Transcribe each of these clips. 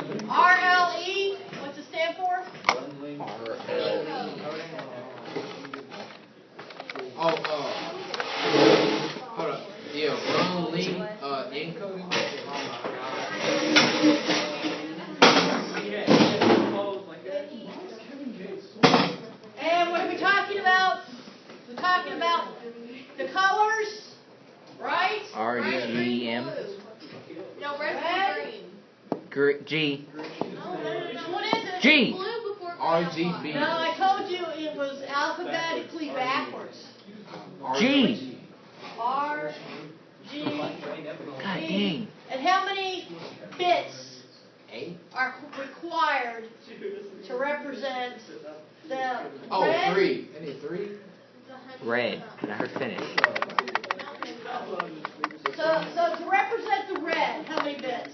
RLE, what's it stand for? Hold up. Yeah, run, lean, encoding. And what are we talking about? We're talking about the colors, right? RGM. No, red, green. G. No, what is it? G. Blue before RGB. No, I told you it was alphabetically backwards. G. R, G, God B. dang. And how many bits 8. are required to represent the Oh, red? 3. I need 3. Red. I heard finish. So to represent the red, how many bits?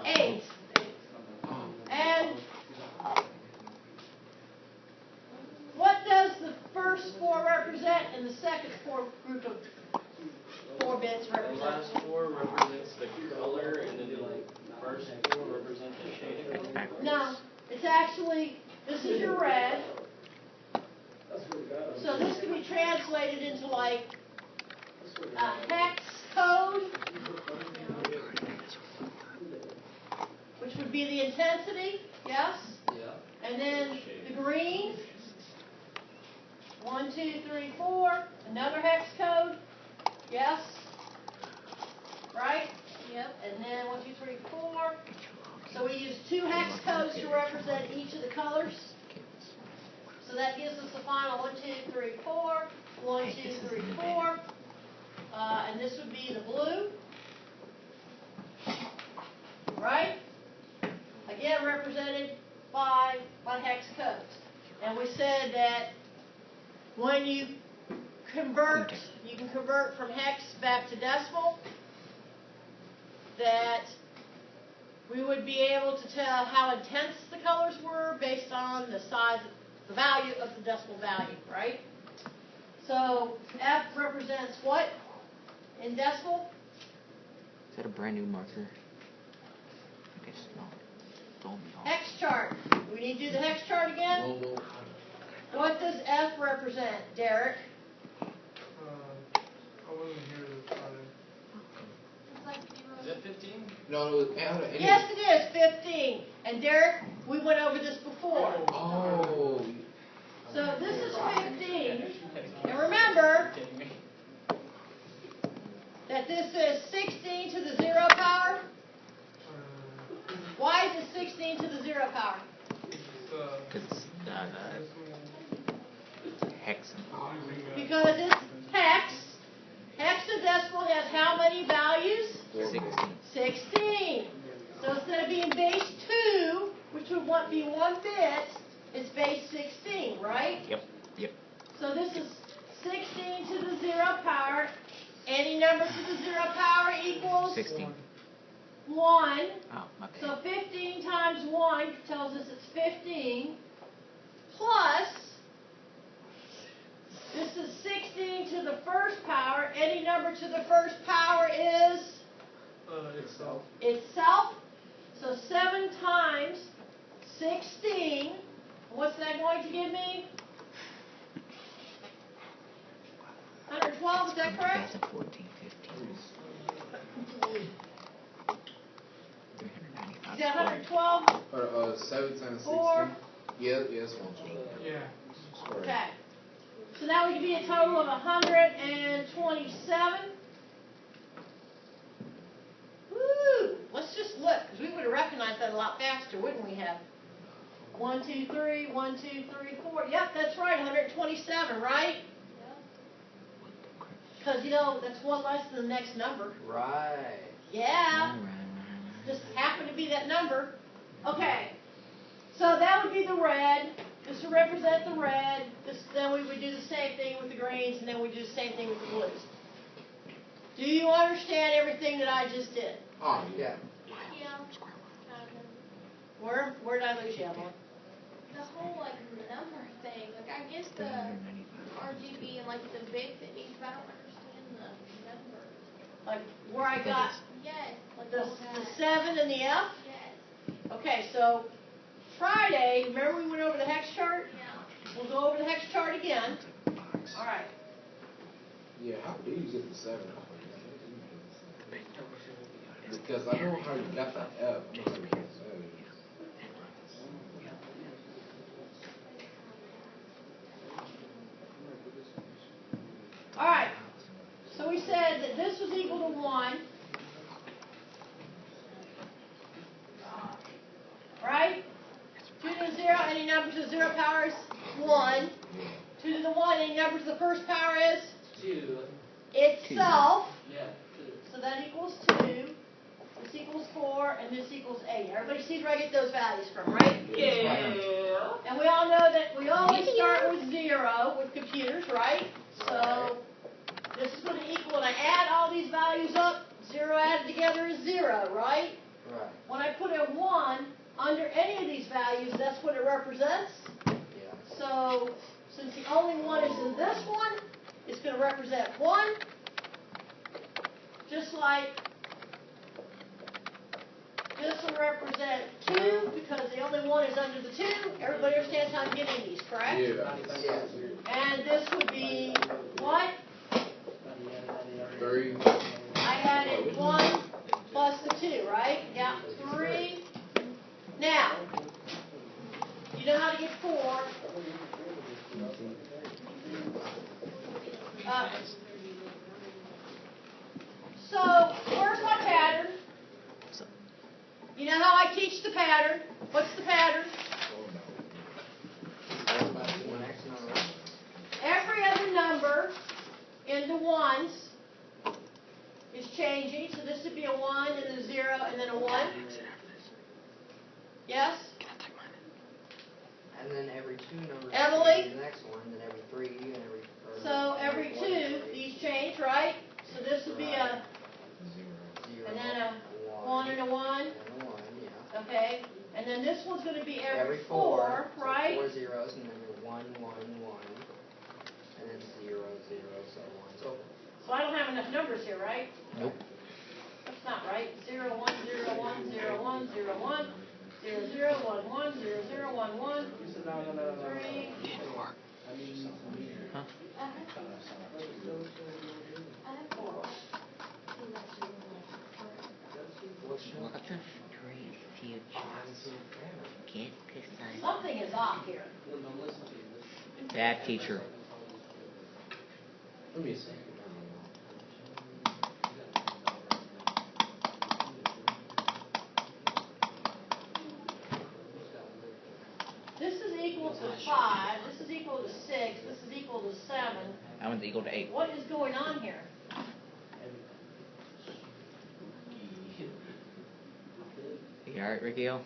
8. And what does the first 4 represent and the second 4 group of 4 bits The represent? last 4 represents the color, and then the first 4 represent the shading. No, it's actually, this is your red. So this can be translated into like a hex code, which would be the intensity, yes? Yeah. And then the green, 1, 2, 3, 4, another hex code, yes? Right? Yep. And then 1, 2, 3, 4. So we use 2 hex codes to represent each of the colors. So that gives us the final 1, 2, 3, 4, 1, 2, 3, 4. And this would be the blue. Right? Again, represented by hex codes. And we said that when you convert, you can convert from hex back to decimal, that we would be able to tell how intense the colors were based on the size, the value of the decimal value, right? So F represents what in decimal? Is that a brand new marker? I guess not. Told me all. Hex chart. We need to do the hex chart again? What does F represent, Derek? I wasn't here this Friday. Is that 15? No, it was. Yes, it is 15. And Derek, we went over this before. Oh. So this is 15. And remember that this is 16 to the 0 power. Why is it 16 to the 0 power? Because it's hex. Because it's hex. Hexadecimal has how many values? 16. 16. So instead of being base 2, which would be 1 bit, it's base 16, right? Yep. So this is 16 to the 0 power. Any number to the 0 power equals 16. 1. Oh, okay. So 15 times 1 tells us it's 15. Plus, this is 16 to the first power. Any number to the first power is? Itself. Itself. So 7 times 16. What's that going to give me? 112, is that correct? That's a 14, 15. 395. Is that 112? Or 7 times 16. 4. Yeah, that's 1. Yeah. Sorry. Okay. So that would be a total of 127. Woo! Let's just look, because we would have recognized that a lot faster, wouldn't we have? 1, 2, 3, 1, 2, 3, 4. Yep, that's right, 127, right? Because, that's 1 less than the next number. Right. Yeah. Just happened to be that number. Okay. So that would be the red. This would represent the red. Then we would do the same thing with the greens, and then we do the same thing with the blues. Do you understand everything that I just did? Oh, yeah. Yeah. Where did I lose you, Emily? The whole number thing. I guess the RGB and the bit that needs, I don't understand the numbers. Like where I got. Yes, the 7 and the F? Yes. Okay, so Friday, remember we went over the hex chart? Yeah. We'll go over the hex chart again. All right. Yeah, how do you get the 7? Because I know how you got the F. I know how you got the 7. All right. So we said that this was equal to 1. Right? 2 to the 0, any number to the 0 power is 1. 2 to the 1, any number to the first power is 2. itself. Yeah, 2. So that equals 2. This equals 4, and this equals 8. Everybody sees where I get those values from, right? Yeah. And we all know that we always start with 0 with computers, right? So this is going to equal, and I add all these values up. 0 added together is 0, right? Right. When I put a 1 under any of these values, that's what it represents. Yeah. So since the only 1 is in this one, it's going to represent 1. Just like this will represent 2, because the only 1 is under the 2. Everybody understands how I'm getting these, correct? Yeah. And this would be what? 3. I added 1 plus the 2, right? Yeah, 3. Now, you know how to get 4. So, where's my pattern? You know how I teach the pattern? What's the pattern? Every other number in the ones is changing. So this would be a 1 and a 0 and then a 1. Yes? And then every 2 numbers Emily? change the next one, then every 3, and every... So every 2, these change, right? So this would be a, 0, and then a 1 and a 1. and a 1, yeah. Okay? And then this one's going to be every 4, 4, right? So 4 zeros, and then a 1, 1, 1. And then 0, 0, so on. So I don't have enough numbers here, right? Nope. That's not right. 0, 1, 0, 1, 0, 1, 0, 1. 0, 0, 1, 1, 0, 0, 1, 1. 3. Huh? Watch a straight future. Get precise. Something is off here. Bad teacher. Let me see. This is equal to 5. This is equal to 6. This is equal to 7. That one's equal to 8. What is going on here? You alright, Ricky-O?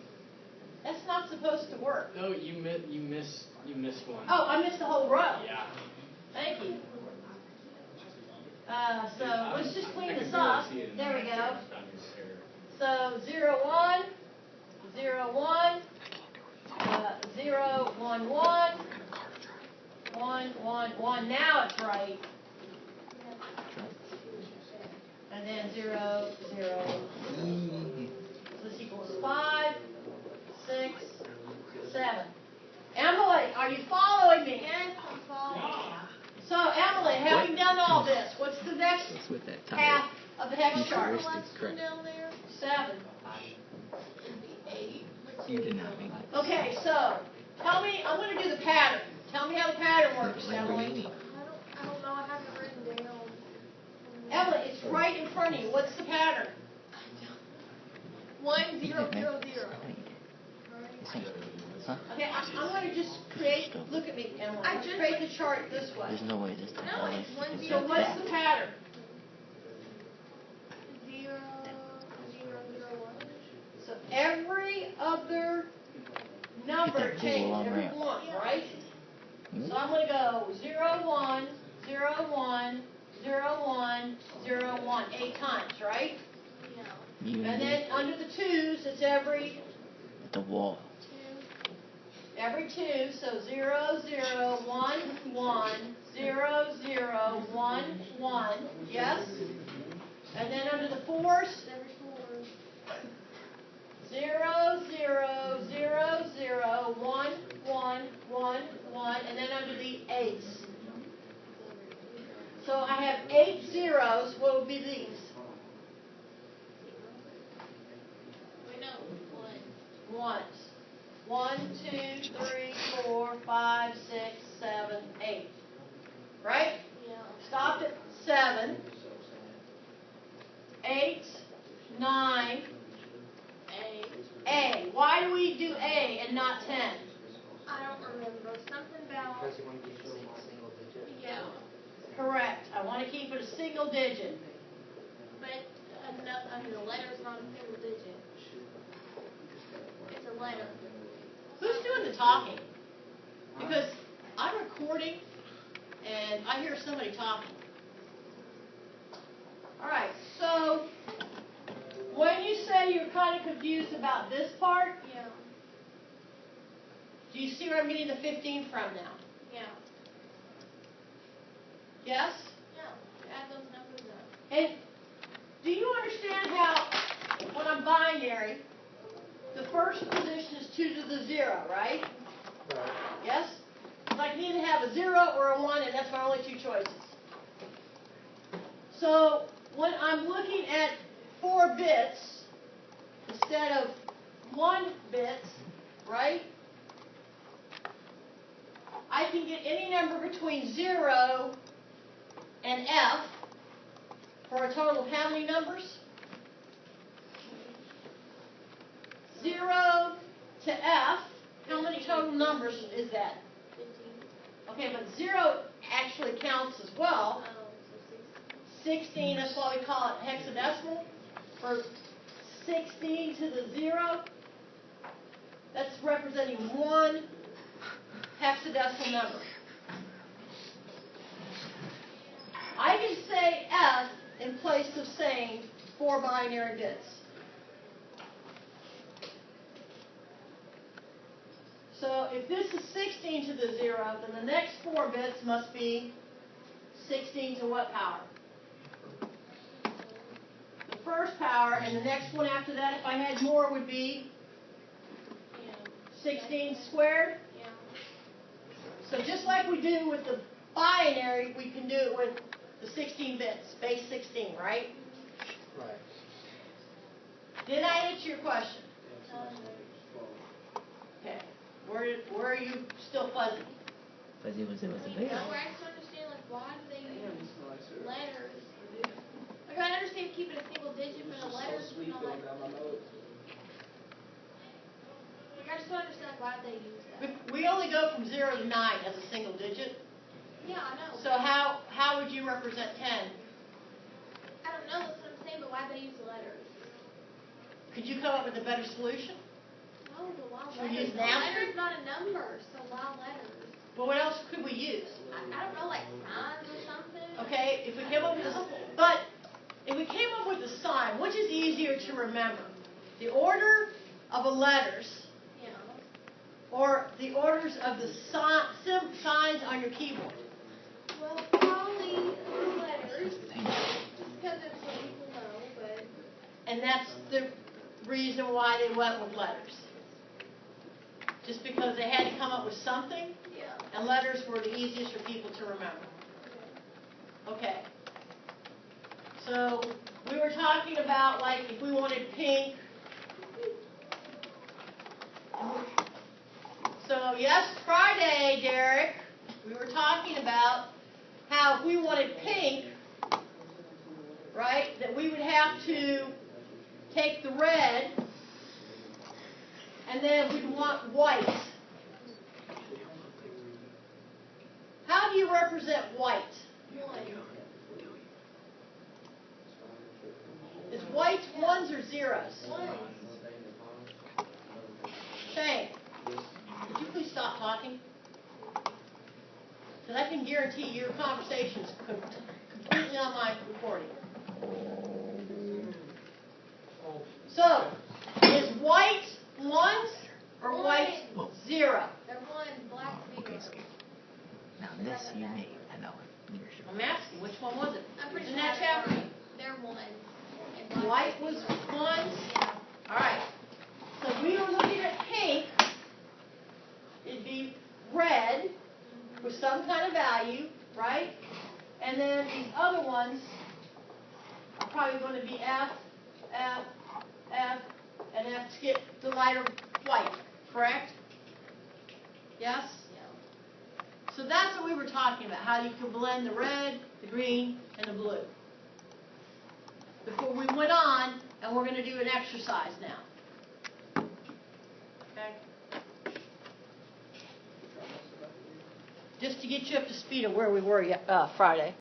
That's not supposed to work. No, you missed one. Oh, I missed the whole row. Yeah. Thank you. So let's just clean this up. There we go. So 0, 1, 0, 1, 0, 1, 1, 1, 1, 1. Now it's right. And then 0, 0. So this equals 5, 6, 7. Emily, are you following me? Yes, I'm following. So, Emily, having done all this, what's the next What's with that half of the hex chart? The last one down there 7. would be 8. You did not make it. Okay, so tell me, I'm going to do the pattern. Tell me how the pattern works, Emily. I don't know. I have it written down. Emily, it's right in front of you. What's the pattern? 1, You 0, did, man. 0, 0. I know you did. Right? Same. Huh? Okay, I'm going to just create, look at me, Emily. I Let's just- create the chart this way. There's no way this time. No, it's 1, So 0, what's the pattern? 0, 0, 0, 1. So every other number Get that changes, Google on every ramp. one, right? Hmm? So I'm going to go 0, 1, 0, 1, 0, 1, 0, 1, 8 times, right? Yeah. You And then under the 2's, it's every at the wall. 2, so 0, 0, 1, 1, 0, 0, 1, 1, yes? And then under the 4s, There's 4. 0, 0, 0, 0, 1, 1, 1, 1, and then under the 8s. So I have 8 zeros. What would be these? We know 1. Ones. 1, 2, 3, 4, 5, 6, 7, 8. Right? Yeah. Stop at 7. 8, 9, A. Why do we do A and not 10? I don't remember. Something about. Because you want to keep it a single digit. Yeah. Correct. I want to keep it a single digit. But the letter's not a single digit. It's a letter. Who's doing the talking? Because I'm recording and I hear somebody talking. All right, so when you say you're kind of confused about this part, Yeah. do you see where I'm getting the 15 from now? Yeah. Yes? Yeah. Add those numbers up. And do you understand how, when I'm binary, the first position is 2 to the 0, right? Right. Yes? So I can either have a 0 or a 1, and that's my only 2 choices. So when I'm looking at 4 bits instead of 1 bit, right? I can get any number between 0 and F for a total of how many numbers? 0 to F, how many total numbers is that? 15. Okay, but 0 actually counts as well. So 16, that's why we call it hexadecimal. For 16 to the 0, that's representing 1 hexadecimal number. I can say F in place of saying 4 binary bits. So if this is 16 to the 0, then the next 4 bits must be 16 to what power? The first power, and the next one after that, if I had more, would be 16 squared. Yeah. So just like we do with the binary, we can do it with the 16 bits, base 16, right? Right. Did I answer your question? Okay. Where are you still fuzzy? Fuzzy was it was a No, big. I just understand why do they use letters? I understand keeping a single digit, but a letter's not. I just don't understand why they use that. We only go from 0 to 9 as a single digit. Yeah, I know. So how would you represent 10? I don't know, that's what I'm saying, but why they use letters? Could you come up with a better solution? No, but why Should we letters? use an A asterisk? letter's not a number, so why letters? Well, what else could we use? I don't know, like signs or something? Okay, if we came up with a sign, which is easier to remember? The order of the letters Yeah. or the orders of the signs on your keyboard? Well, probably letters, just because it's what people know, but. And that's the reason why they went with letters. Just because they had to come up with something, Yeah. and letters were the easiest for people to remember. Okay. So we were talking about, like, if we wanted pink. So yes, Friday, Derek, we were talking about how if we wanted pink, right, that we would have to take the red, and then we'd want white. How do you represent white? Is white ones or zeros? Shane, would you please stop talking? Because I can guarantee your conversation's completely on my recording. So, is white ones or white zero? They're one, black zero. Okay, so now this you made. I know. Leadership. I'm asking, which one was it? I'm pretty In sure that they're chapter? one. They're one. white was 1. All right. So if we were looking at pink, it'd be red with some kind of value, right? And then these other ones are probably going to be F, F, F, and F to get the lighter white, correct? Yes? So that's what we were talking about, how you can blend the red, the green, and the blue. Before we went on, and we're going to do an exercise now. Okay? Just to get you up to speed of where we were Friday.